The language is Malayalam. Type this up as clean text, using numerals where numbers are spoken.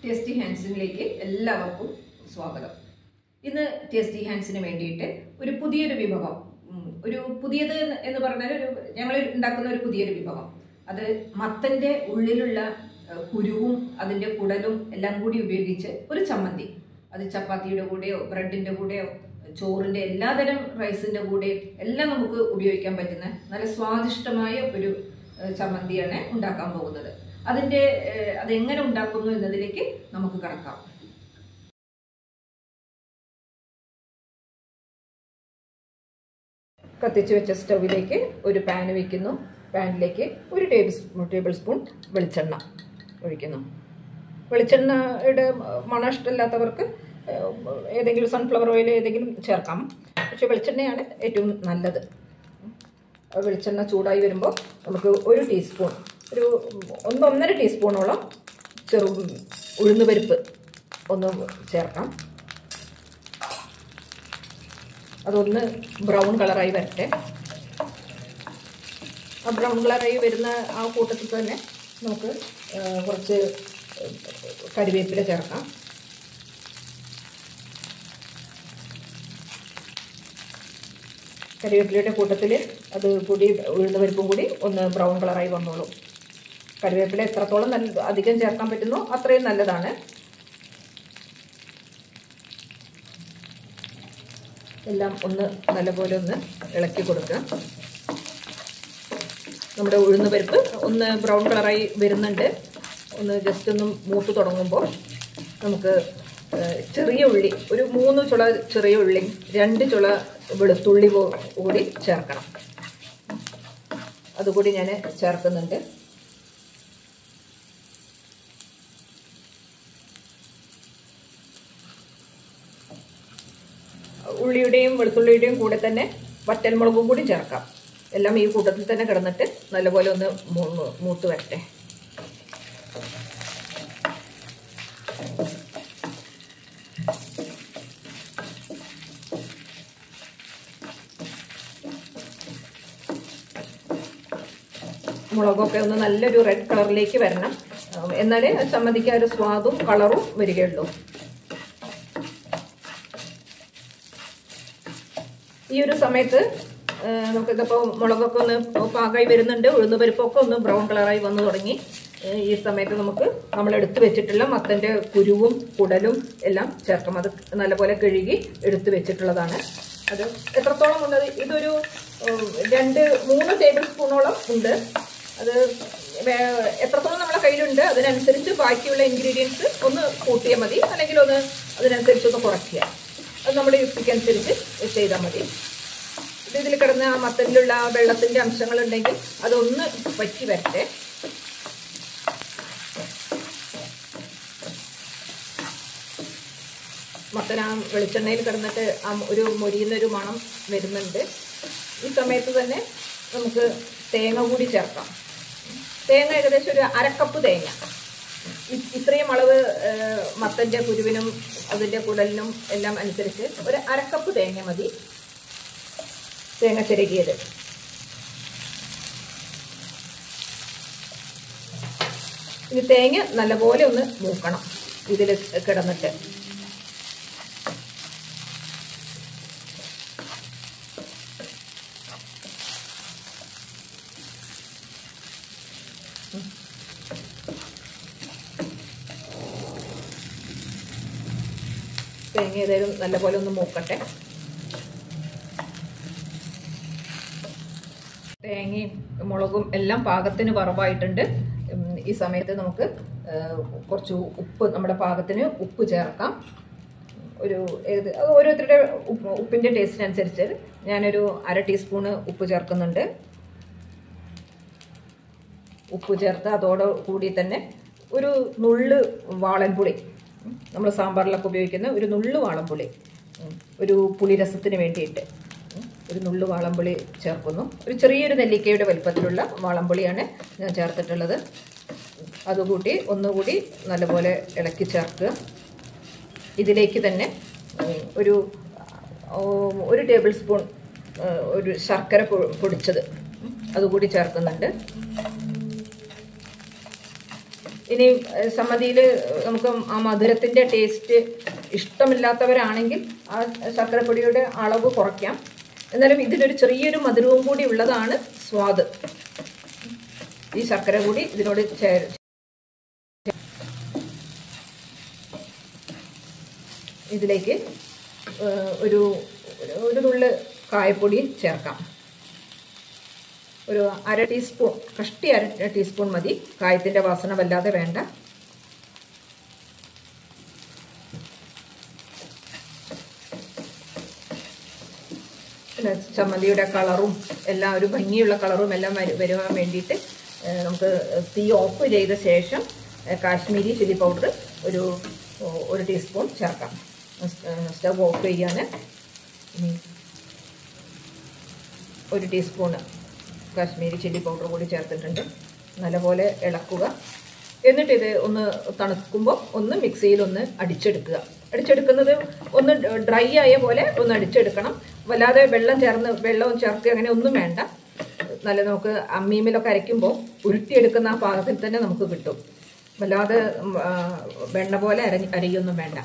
ടേസ്റ്റി ഹാൻഡ്സിലേക്ക് എല്ലാവർക്കും സ്വാഗതം. ഇന്ന് ടേസ്റ്റി ഹാൻഡ്സിന് വേണ്ടിയിട്ട് ഒരു പുതിയൊരു വിഭവം, ഒരു പുതിയത് എന്ന് പറഞ്ഞാൽ ഞങ്ങൾ ഉണ്ടാക്കുന്ന ഒരു പുതിയൊരു വിഭവം. അത് മത്തന്റെ ഉള്ളിലുള്ള കുരുവും അതിന്റെ കുടലും എല്ലാം കൂടി ഉപയോഗിച്ച് ഒരു ചമ്മന്തി. അത് ചപ്പാത്തിയുടെ കൂടെയോ ബ്രെഡിന്റെ കൂടെയോ ചോറിന്റെ എല്ലാതരം റൈസിന്റെ കൂടെ എല്ലാം നമുക്ക് ഉപയോഗിക്കാൻ പറ്റുന്ന നല്ല സ്വാദിഷ്ടമായ ഒരു ചമ്മന്തിയാണ് ഉണ്ടാക്കാൻ പോകുന്നത്. അതെങ്ങനെ ഉണ്ടാക്കുന്നു എന്നതിലേക്ക് നമുക്ക് കടക്കാം. കത്തിച്ച് വെച്ച സ്റ്റൗവിലേക്ക് ഒരു പാൻ വയ്ക്കുന്നു. പാനിലേക്ക് ഒരു ടേബിൾ സ്പൂൺ വെളിച്ചെണ്ണ ഒഴിക്കുന്നു. വെളിച്ചെണ്ണയുടെ മണം ഇഷ്ടമില്ലാത്തവർക്ക് ഏതെങ്കിലും സൺഫ്ലവർ ഓയിൽ ഏതെങ്കിലും ചേർക്കാം. പക്ഷെ വെളിച്ചെണ്ണയാണ് ഏറ്റവും നല്ലത്. വെളിച്ചെണ്ണ ചൂടായി വരുമ്പോൾ നമുക്ക് ഒരു ടീസ്പൂൺ, ഒരു 1.5 ടീസ്പൂണോളം ഉഴുന്നുപരിപ്പ് ഒന്ന് ചേർക്കാം. അതൊന്ന് ബ്രൗൺ കളറായി വരട്ടെ. ആ ബ്രൗൺ കളറായി വരുന്ന ആ കൂട്ടത്തിൽ തന്നെ നമുക്ക് കുറച്ച് കറിവേപ്പില ചേർക്കാം. കറിവേപ്പിലയുടെ കൂട്ടത്തിൽ അത് കൂടി ഉഴുന്നുപരിപ്പും കൂടി ഒന്ന് ബ്രൗൺ കളറായി വന്നോളും. കറിവേപ്പില എത്രത്തോളം അധികം ചേർക്കാൻ പറ്റുന്നോ അത്രയും നല്ലതാണ്. എല്ലാം ഒന്ന് നല്ലപോലെ ഒന്ന് ഇളക്കി കൊടുക്കുക. നമ്മുടെ ഉഴുന്നുപരിപ്പ് ഒന്ന് ബ്രൗൺ കളറായി വരുന്നുണ്ട്. ഒന്ന് ജസ്റ്റ് ഒന്ന് മൂത്ത് തുടങ്ങുമ്പോൾ നമുക്ക് ചെറിയ ഉള്ളി, ഒരു 3 ചുള ചെറിയ ഉള്ളി, 2 ചുള വെളുത്തുള്ളി കൂടി ചേർക്കണം. അതുകൂടി ഞാൻ ചേർക്കുന്നുണ്ട്. ഉള്ളിയുടെയും വെളുത്തുള്ളിയുടെയും കൂടെ തന്നെ വറ്റൽമുളകും കൂടി ചേർക്കാം. എല്ലാം ഈ കൂട്ടത്തിൽ തന്നെ കിടന്നിട്ട് നല്ലപോലെ ഒന്ന് മൂത്ത് വരട്ടെ. മുളകൊക്കെ ഒന്ന് നല്ലൊരു റെഡ് കളറിലേക്ക് വരണം. എന്നാലേ ചമ്മന്തിക്ക് ഒരു സ്വാദും കളറും വരികയുള്ളൂ. ഈ ഒരു സമയത്ത് നമുക്കിതിപ്പോൾ മുളകൊക്കെ ഒന്ന് പാകമായി വരുന്നുണ്ട്. ഉഴുന്നുപരിപ്പൊക്കെ ഒന്ന് ബ്രൗൺ കളറായി വന്നു തുടങ്ങി. ഈ സമയത്ത് നമുക്ക് നമ്മൾ എടുത്തു വെച്ചിട്ടുള്ള മത്തൻ്റെ കുരുവും കുടലും എല്ലാം ചേർക്കാം. അത് നല്ലപോലെ കഴുകി എടുത്തു വെച്ചിട്ടുള്ളതാണ്. അത് എത്രത്തോളം ഉള്ളത്, ഇതൊരു 2-3 ടേബിൾ സ്പൂണോളം ഉണ്ട്. അത് എത്രത്തോളം നമ്മളെ കയ്യിലുണ്ട് അതിനനുസരിച്ച് ബാക്കിയുള്ള ഇൻഗ്രീഡിയൻസ് ഒന്ന് കൂട്ടിയാൽ മതി, അല്ലെങ്കിൽ ഒന്ന് അതിനനുസരിച്ചൊന്ന് കുറയ്ക്കുക. അത് നമ്മുടെ യുക്തിക്കനുസരിച്ച് ചെയ്താൽ മതി. ഇതിൽ കിടന്ന ആ മത്തനിലുള്ള വെള്ളത്തിൻ്റെ അംശങ്ങളുണ്ടെങ്കിൽ അതൊന്ന് വറ്റി വരട്ടെ. മത്തൻ ആ വെളിച്ചെണ്ണയിൽ കിടന്നിട്ട് ആ ഒരു മൊരിയുന്നൊരു മണം വരുന്നുണ്ട്. ഈ സമയത്ത് തന്നെ നമുക്ക് തേങ്ങ കൂടി ചേർക്കാം. തേങ്ങ ഏകദേശം ഒരു 1/2 കപ്പ് തേങ്ങ. ഇത്രയും അളവ് മത്തൻ്റെ കുരുവിനും അതിൻ്റെ കുടലിനും എല്ലാം അനുസരിച്ച് ഒരു 1/2 കപ്പ് തേങ്ങ മതി. തേങ്ങ ചിരകിയത്. ഇനി തേങ്ങ നല്ലപോലെ ഒന്ന് മൂക്കണം ഇതിൽ കിടന്നിട്ട്. തേങ്ങ ഏതായാലും നല്ലപോലെ ഒന്ന് മൂക്കട്ടെ. തേങ്ങയും മുളകും എല്ലാം പാകത്തിന് വറവായിട്ടുണ്ട്. ഈ സമയത്ത് നമുക്ക് കുറച്ച് ഉപ്പ്, നമ്മുടെ പാകത്തിന് ഉപ്പ് ചേർക്കാം. ഓരോരുത്തരുടെ ഉപ്പിൻ്റെ ടേസ്റ്റിനനുസരിച്ച് ഞാനൊരു 1/2 ടീസ്പൂണ് ഉപ്പ് ചേർക്കുന്നുണ്ട്. ഉപ്പ് ചേർത്ത് അതോടെ കൂടി തന്നെ ഒരു നുള്ള് വാളൻപുളി, നമ്മൾ സാമ്പാറിലൊക്കെ ഉപയോഗിക്കുന്ന ഒരു നുള്ളു വാളൻപുളി, ഒരു പുളിരസത്തിന് വേണ്ടിയിട്ട് ഒരു നുള്ളു വാളൻപുളി ചേർക്കുന്നു. ഒരു ചെറിയൊരു നെല്ലിക്കയുടെ വലിപ്പത്തിലുള്ള വാളൻപുളിയാണ് ഞാൻ ചേർത്തിട്ടുള്ളത്. അതുകൂട്ടി ഒന്നുകൂടി നല്ലപോലെ ഇളക്കി ചേർക്കുക. ഇതിലേക്ക് തന്നെ ഒരു ടേബിൾ സ്പൂൺ ഒരു ശർക്കര പൊടിച്ചത് അതുകൂടി ചേർക്കുന്നുണ്ട്. ഇനി സമ്മതിയിൽ നമുക്ക് ആ മധുരത്തിൻ്റെ ടേസ്റ്റ് ഇഷ്ടമില്ലാത്തവരാണെങ്കിൽ ആ ശർക്കരപ്പൊടിയുടെ അളവ് കുറയ്ക്കാം. എന്നാലും ഇതിലൊരു ചെറിയൊരു മധുരവും കൂടി ഉള്ളതാണ് സ്വാദ്. ഈ ശർക്കര കൂടി ഇതിനോട് ഇതിലേക്ക് ഒരു നുള്ള് കായപ്പൊടി ചേർക്കാം. ഒരു 1/2 ടീസ്പൂൺ, കഷ്ടി 1/2 ടീസ്പൂൺ മതി. കായത്തിൻ്റെ വാസന വല്ലാതെ വേണ്ട. പിന്നെ ചമ്മന്തിയുടെ കളറും എല്ലാം ഒരു ഭംഗിയുള്ള കളറും എല്ലാം വരുവാൻ വേണ്ടിയിട്ട് നമുക്ക് തീ ഓഫ് ചെയ്ത ശേഷം കാശ്മീരി ചില്ലി പൗഡർ ഒരു ടീസ്പൂൺ ചേർക്കാം. സ്റ്റവ് ഓഫ് ചെയ്യാൻ 1 ടീസ്പൂൺ കാശ്മീരി ചില്ലി പൗഡർ കൂടി ചേർത്തിട്ടുണ്ട്. നല്ലപോലെ ഇളക്കുക. എന്നിട്ട് ഇത് ഒന്ന് തണുക്കുമ്പോൾ ഒന്ന് മിക്സിയിൽ ഒന്ന് അടിച്ചെടുക്കുക. അടിച്ചെടുക്കുന്നത് ഒന്ന് ഡ്രൈ ആയ പോലെ ഒന്ന് അടിച്ചെടുക്കണം. വല്ലാതെ വെള്ളവും ചേർത്ത് അങ്ങനെ ഒന്നും വേണ്ട. നല്ല നമുക്ക് അമ്മീമിലൊക്കെ അരയ്ക്കുമ്പോൾ ഉരുട്ടിയെടുക്കുന്ന ആ പാകത്തിൽ തന്നെ നമുക്ക് കിട്ടും. വല്ലാതെ വെണ്ണ പോലെ അരയൊന്നും വേണ്ട.